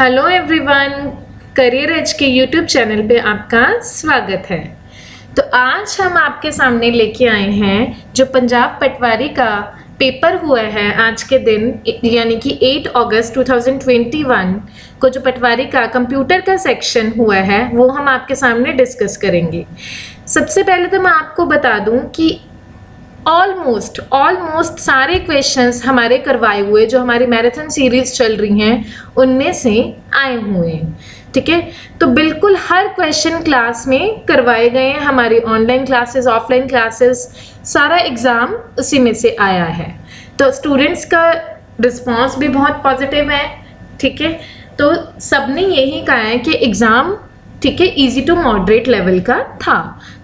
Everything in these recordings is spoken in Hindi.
हेलो एवरीवन, करियर एज के यूट्यूब चैनल पे आपका स्वागत है। तो आज हम आपके सामने लेके आए हैं जो पंजाब पटवारी का पेपर हुआ है आज के दिन, यानी कि 8 अगस्त 2021 को जो पटवारी का कंप्यूटर का सेक्शन हुआ है वो हम आपके सामने डिस्कस करेंगे। सबसे पहले तो मैं आपको बता दूं कि ऑलमोस्ट सारे क्वेश्चंस हमारे करवाए हुए जो हमारी मैराथन सीरीज चल रही हैं उनमें से आए हुए हैं। ठीक है, तो बिल्कुल हर क्वेश्चन क्लास में करवाए गए हैं। हमारी ऑनलाइन क्लासेस, ऑफलाइन क्लासेस, सारा एग्ज़ाम उसी में से आया है। तो स्टूडेंट्स का रिस्पांस भी बहुत पॉजिटिव है। ठीक है, तो सबने यही कहा है कि एग्ज़ाम ठीक है इजी टू मॉडरेट लेवल का था।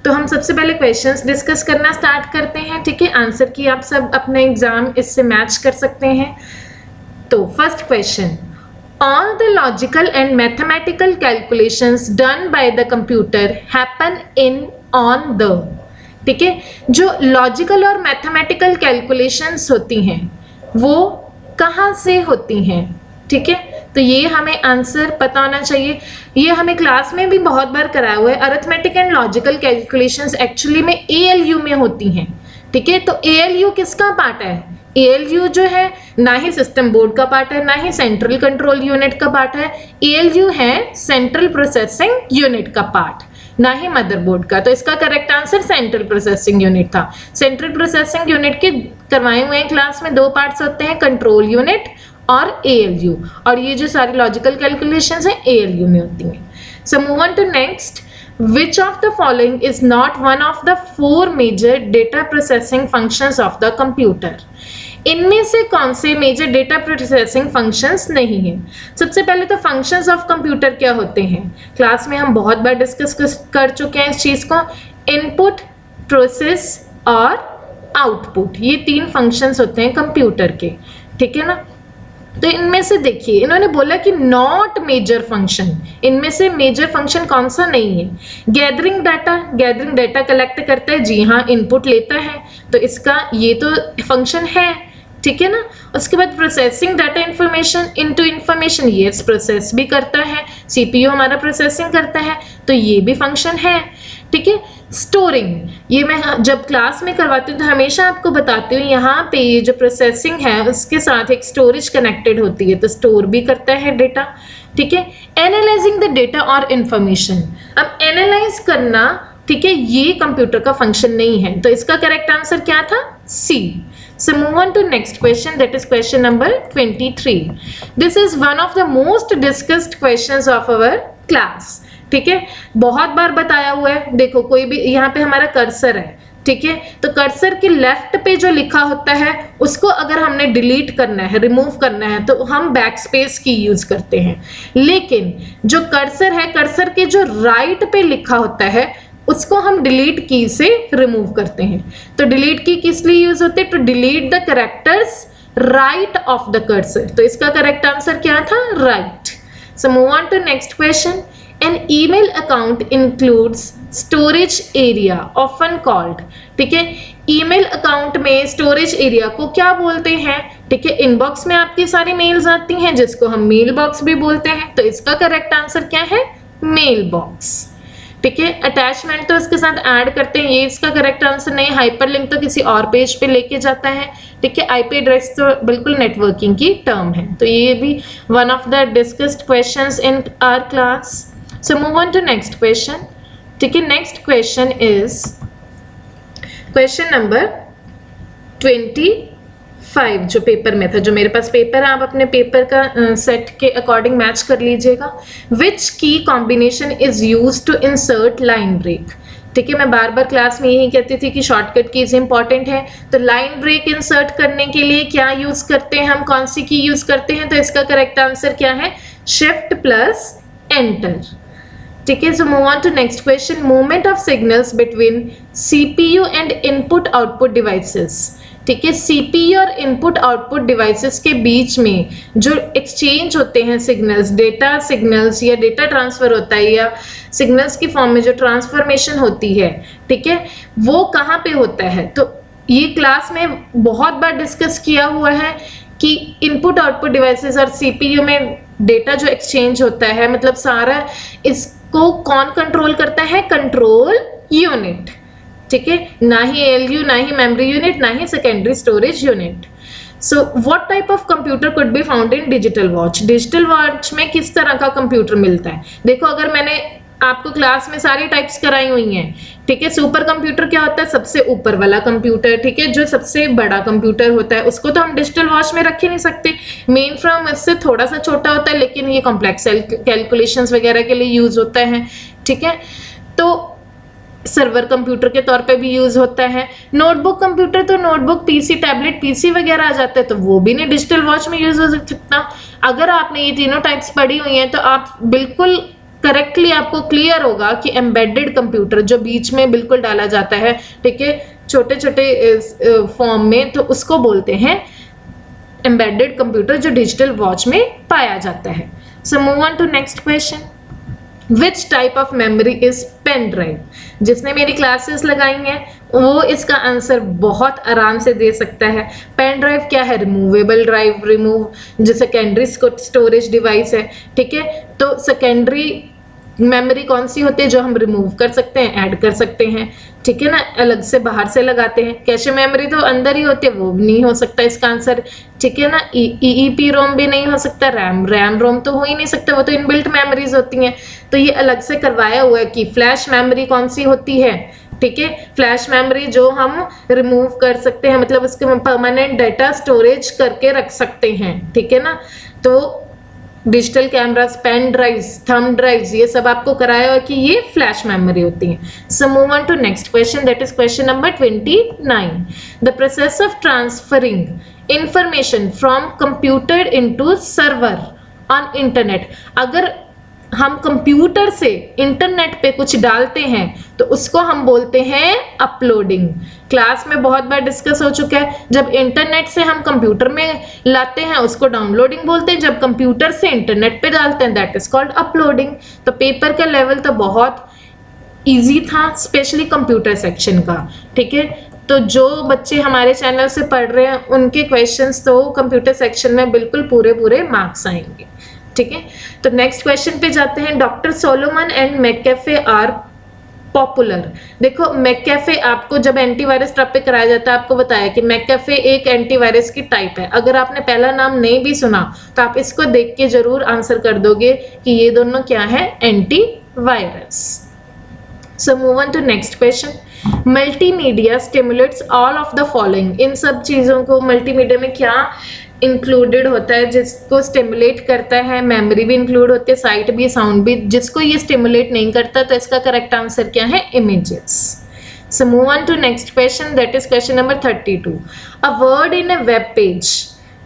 तो हम सबसे पहले क्वेश्चंस डिस्कस करना स्टार्ट करते हैं। ठीक है, आंसर की आप सब अपने एग्जाम इससे मैच कर सकते हैं। तो first question, all the logical and mathematical calculations done by the computer happen in on the. ठीक है, जो लॉजिकल और मैथमेटिकल कैलकुलेशंस होती हैं वो कहाँ से होती हैं। ठीक है, तो ये हमें आंसर पता होना चाहिए। ये हमें क्लास में भी बहुत बार कराया हुआ है। Arithmetic and logical calculations actually में ALU में होती हैं। ठीक है, तो ALU किसका पार्ट है? ALU जो है ना ही सिस्टम बोर्ड का पार्ट है, ना ही सेंट्रल कंट्रोल यूनिट का पार्ट है। ALU है सेंट्रल प्रोसेसिंग यूनिट का पार्ट, ना ही मदरबोर्ड का। तो इसका correct answer central processing unit था। सेंट्रल प्रोसेसिंग यूनिट के करवाए हुए हैं क्लास में दो पार्ट्स होते हैं, कंट्रोल यूनिट और ALU, और ये जो सारी लॉजिकल कैलकुलेशंस हैं ALU में होती हैं। So move on to next, which of the following is not one of the 4 major data processing functions of the computer. इनमें से कौन से मेजर डेटा प्रोसेसिंग फंक्शंस नहीं है? सबसे पहले तो फंक्शंस ऑफ कंप्यूटर क्या होते हैं, क्लास में हम बहुत बार डिस्कस कर चुके हैं इस चीज को। इनपुट, प्रोसेस और आउटपुट, ये 3 फंक्शंस होते हैं कंप्यूटर के। ठीक है ना, तो इनमें से देखिए इन्होंने बोला कि नॉट मेजर फंक्शन, इनमें से मेजर फंक्शन कौन सा नहीं है? गैदरिंग डाटा कलेक्ट करता है, जी हाँ, इनपुट लेता है, तो इसका ये तो फंक्शन है। ठीक है ना, उसके बाद processing data information into information, ये प्रोसेस भी करता है, CPU हमारा प्रोसेसिंग करता है, तो ये भी फंक्शन है। ठीक है, स्टोरिंग, ये मैं जब क्लास में करवाती हूँ तो हमेशा आपको बताती हूँ यहाँ पे ये जो प्रोसेसिंग है उसके साथ एक स्टोरेज कनेक्टेड होती है, तो स्टोर भी करता है डेटा। ठीक है, एनालाइजिंग द डेटा और इंफॉर्मेशन, अब एनालाइज करना, ठीक है, ये कंप्यूटर का फंक्शन नहीं है, तो इसका करेक्ट आंसर क्या था? C. So move on to next question, that is question number 23. This is one of the most discussed questions of our class. ठीक है, बहुत बार बताया हुआ है। देखो कोई भी यहाँ पे हमारा कर्सर है, ठीक है, तो कर्सर के लेफ्ट पे जो लिखा होता है उसको अगर हमने डिलीट करना है, रिमूव करना है, तो हम बैक स्पेस की यूज करते हैं। लेकिन जो कर्सर है, कर्सर के जो राइट पे लिखा होता है उसको हम डिलीट की से रिमूव करते हैं। तो डिलीट की किस लिए यूज होती है? To delete the characters right of the cursor, तो इसका करेक्ट आंसर क्या था? Right. So move on to next question, an email account includes storage area often called. ठीक है, ईमेल अकाउंट में स्टोरेज एरिया को क्या बोलते हैं? ठीक है, इनबॉक्स में आपकी सारी मेल्स आती हैं जिसको हम मेल बॉक्स भी बोलते हैं, तो इसका करेक्ट आंसर क्या है? Mail box. ठीक है, अटैचमेंट तो इसके साथ ऐड करते हैं, ये इसका करेक्ट आंसर नहीं। हाइपरलिंक तो किसी और पेज पे लेके जाता है। ठीक है, IP एड्रेस तो बिल्कुल नेटवर्किंग की टर्म है, तो ये भी one of the discussed questions in our class. So move on to next question. ठीक है, next question is question number 25 जो पेपर में था, जो मेरे पास पेपर है, आप अपने पेपर का सेट के अकॉर्डिंग मैच कर लीजिएगा। Which key combination is use to insert line break. ठीक है, मैं बार बार क्लास में यही कहती थी कि शॉर्टकट कीज इंपॉर्टेंट है, तो लाइन ब्रेक इंसर्ट करने के लिए क्या यूज करते हैं हम, कौन सी की यूज करते हैं? तो इसका करेक्ट आंसर क्या है? Shift plus enter. ठीक है, so move on to next question, movement of signals between CPU and input output devices. ठीक है, CPU और इनपुट आउटपुट डिवाइसेस के बीच में जो एक्सचेंज होते हैं सिग्नल्स, डेटा सिग्नल्स या डेटा ट्रांसफर होता है या सिग्नल्स की फॉर्म में जो ट्रांसफॉर्मेशन होती है, ठीक है, वो कहाँ पे होता है? तो ये क्लास में बहुत बार डिस्कस किया हुआ है कि इनपुट आउटपुट डिवाइसेस और CPU में डेटा जो एक्सचेंज होता है, मतलब सारा इसको कौन कंट्रोल करता है? कंट्रोल यूनिट, ठीक है, ना ही एलयू, ना ही मेमोरी यूनिट, ना ही secondary storage unit. So what type of computer could be found in digital watch? Digital watch में किस तरह का कंप्यूटर मिलता है? देखो, अगर मैंने आपको क्लास में सारी टाइप्स कराई हुई हैं, ठीक है। सुपर कंप्यूटर क्या होता है? सबसे ऊपर वाला कंप्यूटर, ठीक है, जो सबसे बड़ा कंप्यूटर होता है, उसको तो हम डिजिटल वॉच में रख ही नहीं सकते। मेन फ्रॉम इससे थोड़ा सा छोटा होता है, लेकिन ये कॉम्प्लेक्स कैलकुलेशंस वगैरह के लिए यूज होता है, ठीक है। तो सर्वर कंप्यूटर के तौर पे भी यूज होता है। नोटबुक कंप्यूटर, तो नोटबुक, पीसी, टैबलेट, पीसी वगैरह आ जाते हैं, तो वो भी नहीं डिजिटल वॉच में यूज हो सकता। अगर आपने ये तीनों टाइप्स पढ़ी हुई हैं तो आप बिल्कुल करेक्टली, आपको क्लियर होगा कि एम्बेडेड कंप्यूटर जो बीच में बिल्कुल डाला जाता है, ठीक है, छोटे छोटे फॉर्म में, तो उसको बोलते हैं एम्बेडेड कंप्यूटर, जो डिजिटल वॉच में पाया जाता है। So move on to next question. Which type of memory is pen drive? जिसने मेरी क्लासेस लगाई हैं वो इसका आंसर बहुत आराम से दे सकता है। पेन ड्राइव क्या है? रिमूवेबल ड्राइव, जो सेकेंडरी स्टोरेज डिवाइस है, ठीक है। तो सेकेंडरी मेमोरी कौन सी होती है? जो हम रिमूव कर सकते हैं, ऐड कर सकते हैं, ठीक है ना, अलग से बाहर से लगाते हैं। कैशे मेमोरी तो अंदर ही होती है, वो नहीं हो सकता इसका आंसर, ठीक है ना। ईईपी रोम भी नहीं हो सकता, रैम रोम तो हो ही नहीं सकता, वो तो इनबिल्ट मेमोरीज होती हैं। तो ये अलग से करवाया हुआ है कि फ्लैश मेमोरी कौन सी होती है, ठीक है। फ्लैश मेमोरी जो हम रिमूव कर सकते हैं, मतलब उसके परमानेंट डाटा स्टोरेज करके रख सकते हैं, ठीक है ना। तो digital cameras, pen drives, thumb drives, ये सब आपको कराया है कि ये फ्लैश मेमोरी होती है। So move on to next question, that is question number 29। The process of transferring information from computer into server on internet. अगर हम कंप्यूटर से इंटरनेट पे कुछ डालते हैं तो उसको हम बोलते हैं अपलोडिंग। क्लास में बहुत बार डिस्कस हो चुका है, जब इंटरनेट से हम कंप्यूटर में लाते हैं उसको डाउनलोडिंग बोलते हैं, जब कंप्यूटर से इंटरनेट पे डालते हैं दैट इज कॉल्ड अपलोडिंग। तो पेपर का लेवल तो बहुत इजी था, स्पेशली कंप्यूटर सेक्शन का, ठीक है। तो जो बच्चे हमारे चैनल से पढ़ रहे हैं उनके क्वेश्चंस तो कंप्यूटर सेक्शन में बिल्कुल पूरे मार्क्स आएंगे, ठीक है। तो नेक्स्ट क्वेश्चन पे जाते हैं। Doctor Solomon and McAfee are popular. देखो, मैककेफे आपको जब एंटीवायरस टॉपिक कराया जाता है, आपको बताया कि मैककेफे एक एंटीवायरस की टाइप है। अगर आपने पहला नाम नहीं भी सुना तो आप इसको देख के जरूर आंसर कर दोगे कि ये दोनों क्या है? Antivirus. So move on to next question. Multimedia stimulates all of the following. इन सब चीजों को मल्टीमीडिया में क्या इंक्लूडेड होता है जिसको स्टिमुलेट करता है? मेमोरी भी इंक्लूड होती है, साइट भी, साउंड भी। जिसको ये स्टिमुलेट नहीं करता तो इसका करेक्ट आंसर क्या है? Images. So move on to next question, that is question number 32। A word in a web page,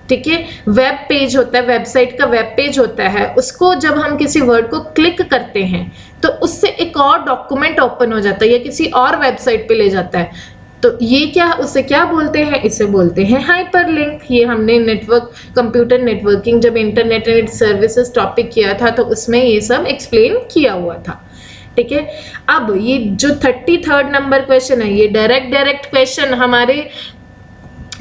ठीक है, वेब पेज होता है, वेबसाइट का वेब पेज होता है, उसको जब हम किसी वर्ड को क्लिक करते हैं तो उससे एक और डॉक्यूमेंट ओपन हो जाता है या किसी और वेबसाइट पे ले जाता है। तो ये क्या, उसे क्या बोलते हैं? इसे बोलते हैं हाइपरलिंक। ये हमने नेटवर्क, कंप्यूटर नेटवर्किंग, जब इंटरनेट एंड सर्विसेज टॉपिक किया था तो उसमें ये सब एक्सप्लेन किया हुआ था, ठीक है। अब ये जो 33rd नंबर क्वेश्चन है, ये डायरेक्ट क्वेश्चन हमारे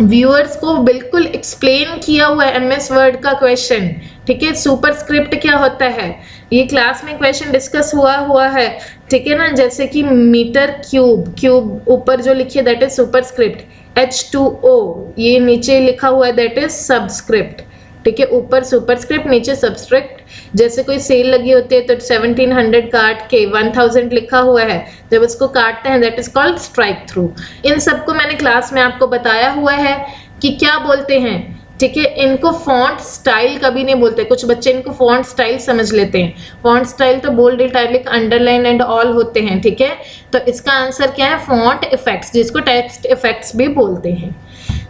व्यूअर्स को बिल्कुल एक्सप्लेन किया हुआ है, MS वर्ड का क्वेश्चन, ठीक है। सुपरस्क्रिप्ट क्या होता है, ये क्लास में क्वेश्चन डिस्कस हुआ है, ठीक है ना। जैसे कि मीटर क्यूब ऊपर जो लिखिए दैट इज सुपरस्क्रिप्ट, H2O ये नीचे लिखा हुआ है दैट इज सबस्क्रिप्ट, ठीक है। ऊपर सुपरस्क्रिप्ट, नीचे सबस्क्रिप्ट। जैसे कोई सेल लगी होती है तो 1700 काट के 1000 लिखा हुआ है, जब उसको काटते हैं that is called strike through. इन सबको मैंने क्लास में आपको बताया हुआ है कि क्या बोलते हैं, ठीक है। इनको फॉन्ट स्टाइल कभी नहीं बोलते, कुछ बच्चे इनको फॉन्ट स्टाइल समझ लेते हैं। फॉन्ट स्टाइल तो bold, italic, underline and all होते हैं, ठीक है। तो इसका आंसर क्या है? फॉन्ट इफेक्ट्स, जिसको टेक्स्ट इफेक्ट्स भी बोलते हैं।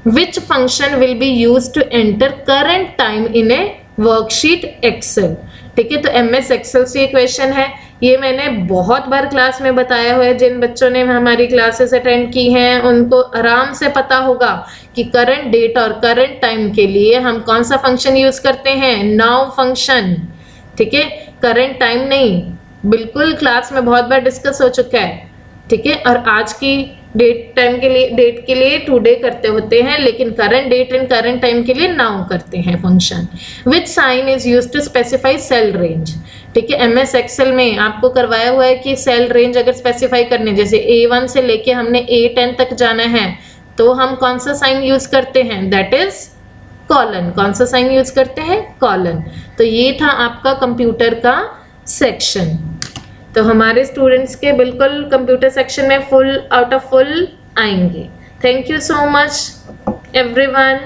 Which function will be used to enter current time in a worksheet Excel? ठीक है, तो MS Excel से ये क्वेश्चन है। ये मैंने बहुत बार क्लास में बताया हुआ है, जिन बच्चों ने हमारी क्लासेस अटेंड की हैं उनको आराम से पता होगा कि करंट डेट और करंट टाइम के लिए हम कौन सा फंक्शन यूज करते हैं? नाउ फंक्शन, ठीक है। करंट टाइम नहीं, बिल्कुल क्लास में बहुत बार डिस्कस हो चुका है, ठीक है। और आज की डेट के लिए टुडे करते होते हैं, लेकिन current date and current time के लिए नाउ करते हैं function. Which sign is used to specify cell range. ठीक है, एमएस एक्सेल में आपको करवाया हुआ है कि सेल रेंज अगर स्पेसिफाई करने, जैसे A1 से लेके हमने A10 तक जाना है, तो हम कौन सा साइन यूज करते हैं, दैट इज कॉलन। कौन सा साइन यूज करते हैं, कॉलन। तो ये था आपका कंप्यूटर का सेक्शन। तो हमारे स्टूडेंट्स के बिल्कुल कंप्यूटर सेक्शन में फुल आउट ऑफ फुल आएंगे। Thank you so much everyone.